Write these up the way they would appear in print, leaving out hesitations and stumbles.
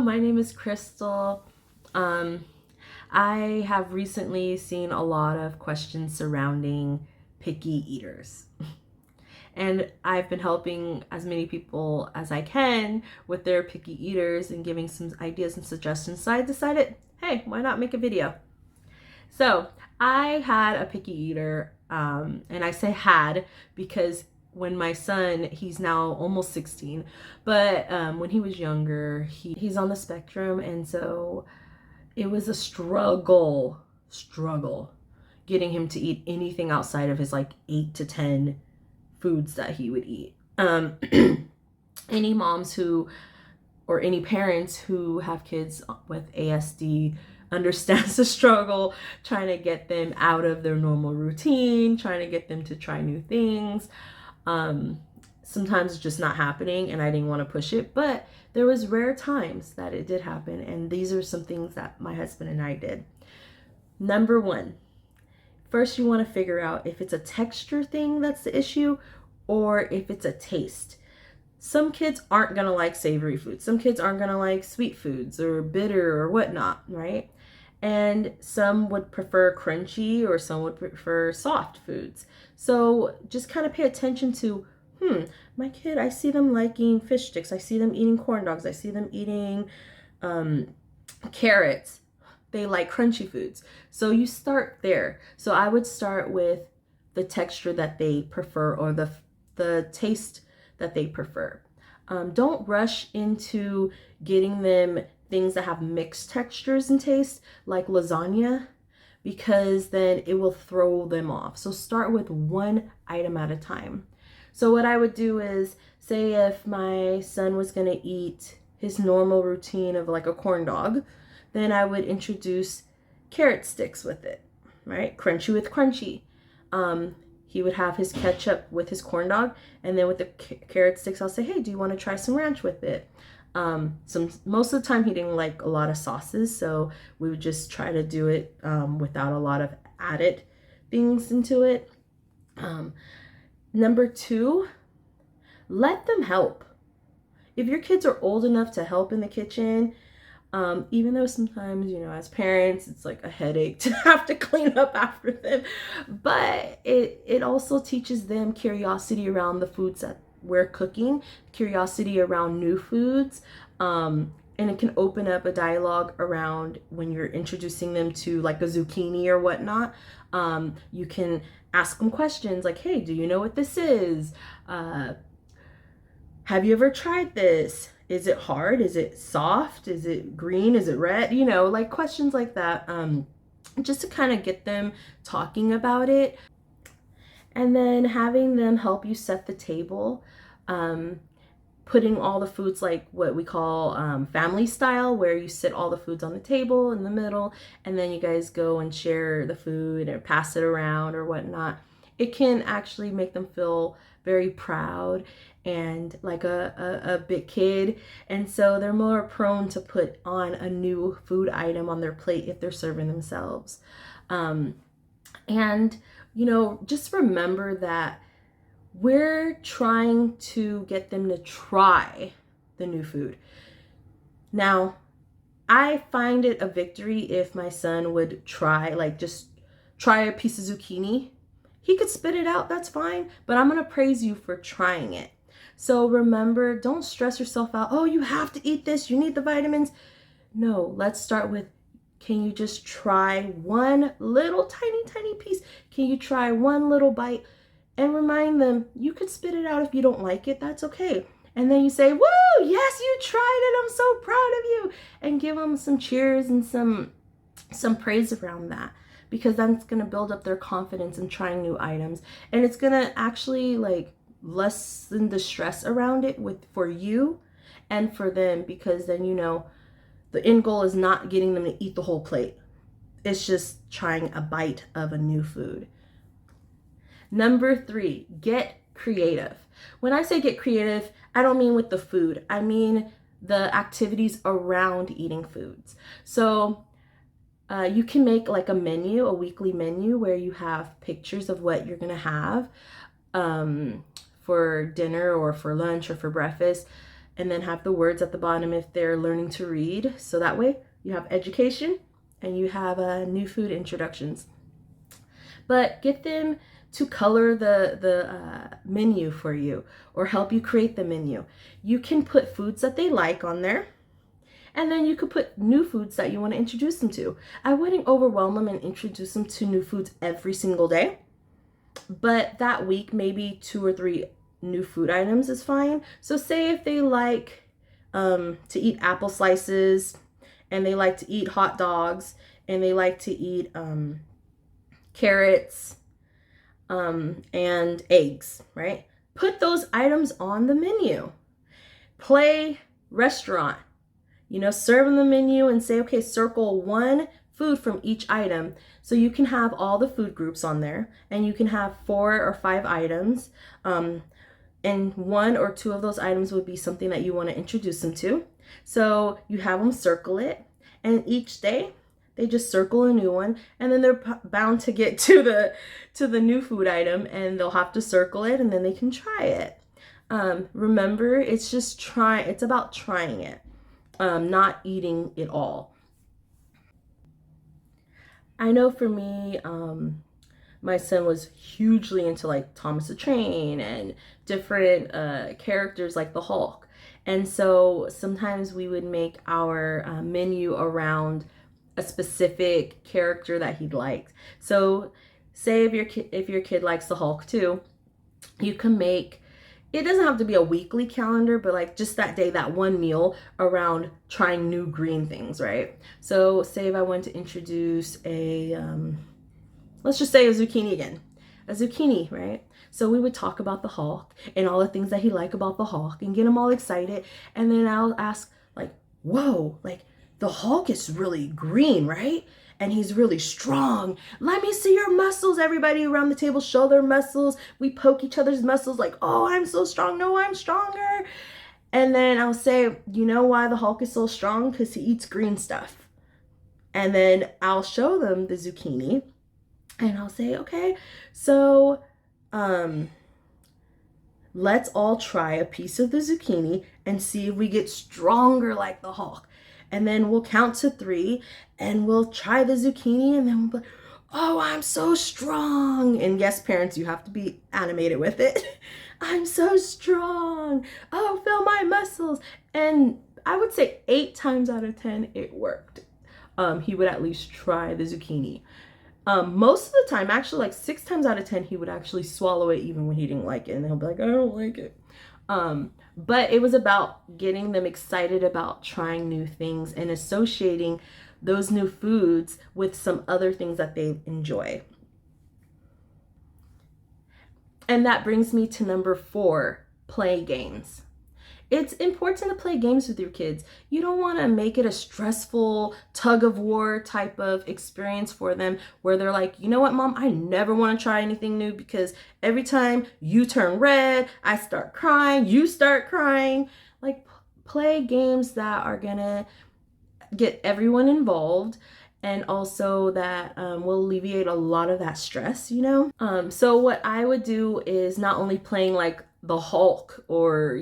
my name is Crystal. Um, I have recently seen a lot of questions surrounding picky eaters. And I've been helping as many people as I can with their picky eaters and giving some ideas and suggestions. So I decided, hey, why not make a video? So I had a picky eater, and I say had because when my son, he's now almost 16, but when he was younger, he's on the spectrum, and so it was a struggle getting him to eat anything outside of his like 8 to 10 foods that he would eat. Any moms who or any parents who have kids with ASD understands the struggle trying to get them out of their normal routine, trying to get them to try new things. Sometimes it's just not happening, and I didn't want to push it, but there was rare times that it did happen, and these are some things that my husband and I did. Number one, first you want to figure out if it's a texture thing that's the issue or if it's a taste. Some kids aren't going to like savory foods. Some kids aren't going to like sweet foods or bitter or whatnot, right? And some would prefer crunchy or some would prefer soft foods. So just kind of pay attention to, my kid, I see them liking fish sticks. I see them eating corn dogs. I see them eating carrots. They like crunchy foods. So you start there. So I would start with the texture that they prefer or the taste that they prefer. Don't rush into getting them things that have mixed textures and taste, like lasagna, because then it will throw them off. So start with one item at a time. So what I would do is, say if my son was going to eat his normal routine of like a corn dog, then I would introduce carrot sticks with it, right? Crunchy with crunchy. He would have his ketchup with his corn dog, and then with the carrot sticks, I'll say, hey, do you want to try some ranch with it? Most of the time he didn't like a lot of sauces, so we would just try to do it without a lot of added things into it. Number two, let them help. If your kids are old enough to help in the kitchen, even though sometimes, as parents, it's like a headache to have to clean up after them, but it also teaches them curiosity around the foods that we're cooking, curiosity around new foods, and it can open up a dialogue around when you're introducing them to like a zucchini or whatnot. You can ask them questions like, hey, do you know what this is? Have you ever tried this? Is it hard? Is it soft? Is it green? Is it red? Like questions like that, just to kind of get them talking about it. And then having them help you set the table, putting all the foods like what we call family style, where you sit all the foods on the table in the middle, and then you guys go and share the food or pass it around or whatnot. It can actually make them feel very proud and like a big kid, and so they're more prone to put on a new food item on their plate if they're serving themselves. And just remember that we're trying to get them to try the new food. Now, I find it a victory if my son would just try a piece of zucchini. He could spit it out, that's fine, but I'm going to praise you for trying it. So remember, don't stress yourself out. Oh, you have to eat this. You need the vitamins. No, let's start with, can you just try one little tiny piece? Can you try one little bite? And remind them, you could spit it out if you don't like it. That's okay. And then you say, woo, yes, you tried it. I'm so proud of you. And give them some cheers and some praise around that, because that's going to build up their confidence in trying new items. And it's going to actually lessen the stress around it for you and for them, because then the end goal is not getting them to eat the whole plate. It's just trying a bite of a new food. Number three, get creative. When I say get creative, I don't mean with the food. I mean the activities around eating foods. So you can make like a weekly menu, where you have pictures of what you're going to have for dinner or for lunch or for breakfast. and then have the words at the bottom if they're learning to read. So that way you have education and you have new food introductions. But get them to color the menu for you or help you create the menu. You can put foods that they like on there, and then you could put new foods that you want to introduce them to. I wouldn't overwhelm them and introduce them to new foods every single day, but that week maybe 2 or 3 new food items is fine. So say if they like to eat apple slices, and they like to eat hot dogs, and they like to eat carrots and eggs, right? Put those items on the menu. Play restaurant. Serve them the menu and say, okay, circle 1 food from each item. So you can have all the food groups on there, and you can have 4 or 5 items. And 1 or 2 of those items would be something that you want to introduce them to. So you have them circle it, and each day they just circle a new one, and then they're bound to get to the new food item, and they'll have to circle it, and then they can try it. Remember, it's about trying it, not eating it all. I know for me, my son was hugely into like Thomas the Train and different characters like the Hulk. And so sometimes we would make our menu around a specific character that he liked. So say if your kid likes the Hulk too, you can make, it doesn't have to be a weekly calendar, but like just that day, that one meal around trying new green things, right? So say if I want to introduce let's just say a zucchini again. A zucchini, right? So we would talk about the Hulk and all the things that he liked about the Hulk and get him all excited. And then I'll ask like, whoa, like the Hulk is really green, right? And he's really strong. Let me see your muscles. Everybody around the table show their muscles. We poke each other's muscles like, oh, I'm so strong. No, I'm stronger. And then I'll say, you know why the Hulk is so strong? Because he eats green stuff. And then I'll show them the zucchini. And I'll say, okay, so let's all try a piece of the zucchini and see if we get stronger like the Hulk. And then we'll count to 3 and we'll try the zucchini, and then we'll be like, oh, I'm so strong. And yes, parents, you have to be animated with it. I'm so strong. Oh, feel my muscles. And I would say 8 times out of 10, it worked. He would at least try the zucchini. Most of the time, actually like 6 times out of 10, he would actually swallow it even when he didn't like it. And he'll be like, I don't like it. But it was about getting them excited about trying new things and associating those new foods with some other things that they enjoy. And that brings me to number 4, play games. It's important to play games with your kids. You don't want to make it a stressful tug of war type of experience for them where they're like, you know what, Mom, I never want to try anything new because every time you turn red, I start crying, you start crying. Like, play games that are going to get everyone involved, and also that will alleviate a lot of that stress, So what I would do is not only playing like the Hulk or,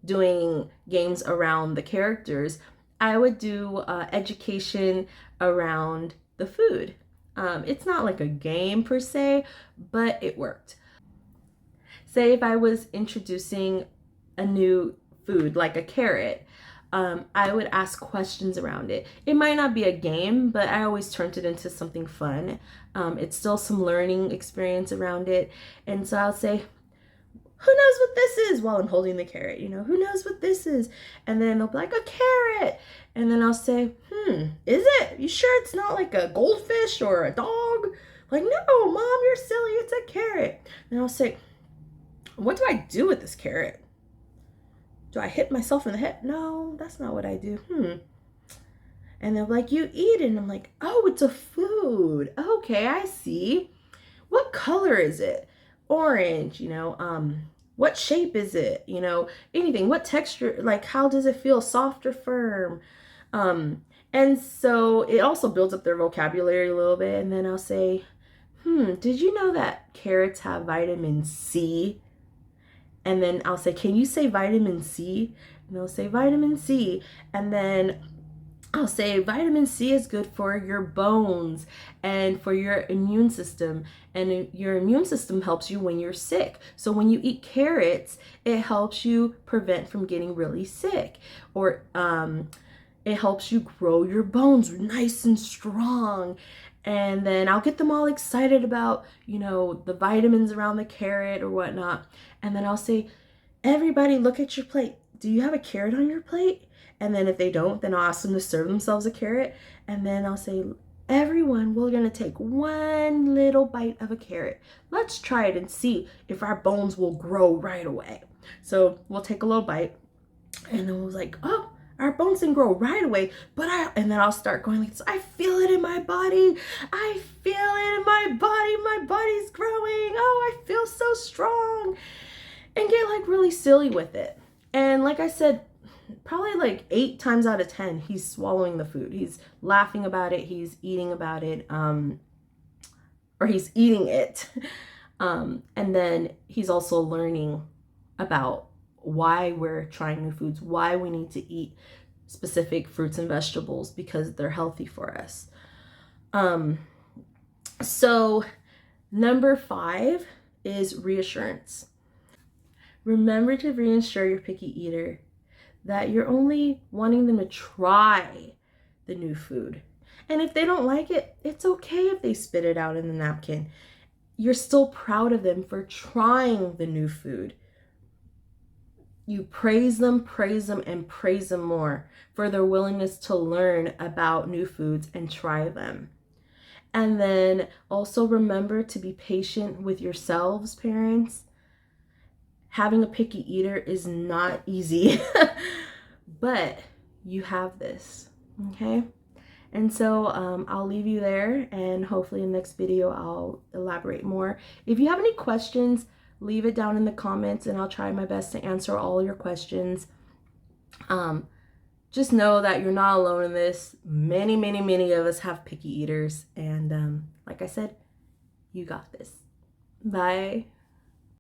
doing games around the characters, I would do education around the food. It's not like a game per se, but it worked. Say if I was introducing a new food like a carrot, I would ask questions around it. It might not be a game, but I always turned it into something fun. It's still some learning experience around it. And so I'll say, who knows what this is, while I'm holding the carrot, who knows what this is? And then they'll be like, a carrot. And then I'll say, is it? You sure it's not like a goldfish or a dog? Like, no, Mom, you're silly, it's a carrot. And I'll say, what do I do with this carrot? Do I hit myself in the head? No, that's not what I do. And they're like, you eat it. And I'm like, oh, it's a food. Okay, I see. What color is it? Orange, what shape is it? Anything, what texture, like how does it feel, soft or firm? And so it also builds up their vocabulary a little bit. And then I'll say, did you know that carrots have vitamin C? And then I'll say, can you say vitamin C? And they'll say vitamin C. And then I'll say vitamin C is good for your bones and for your immune system. And your immune system helps you when you're sick. So when you eat carrots, it helps you prevent from getting really sick. Or it helps you grow your bones nice and strong. And then I'll get them all excited about, the vitamins around the carrot or whatnot. And then I'll say, everybody look at your plate. Do you have a carrot on your plate? And then if they don't, then I'll ask them to serve themselves a carrot. And then I'll say, everyone, we're going to take one little bite of a carrot. Let's try it and see if our bones will grow right away. So we'll take a little bite. And then we'll like, oh, our bones didn't grow right away. And then I'll start going like this. I feel it in my body. I feel it in my body. My body's growing. Oh, I feel so strong. And get like really silly with it. And like I said, probably like 8 times out of 10, he's swallowing the food. He's laughing about it. He's eating about it. Or he's eating it. And then he's also learning about why we're trying new foods, why we need to eat specific fruits and vegetables, because they're healthy for us. So number 5 is reassurance. Remember to reassure your picky eater that you're only wanting them to try the new food. And if they don't like it, it's okay if they spit it out in the napkin. You're still proud of them for trying the new food. You praise them, and praise them more for their willingness to learn about new foods and try them. And then also remember to be patient with yourselves, parents. Having a picky eater is not easy, but you have this, okay? And so I'll leave you there, and hopefully in the next video I'll elaborate more. If you have any questions, leave it down in the comments and I'll try my best to answer all your questions. Just know that you're not alone in this. Many of us have picky eaters, and like I said, you got this. Bye.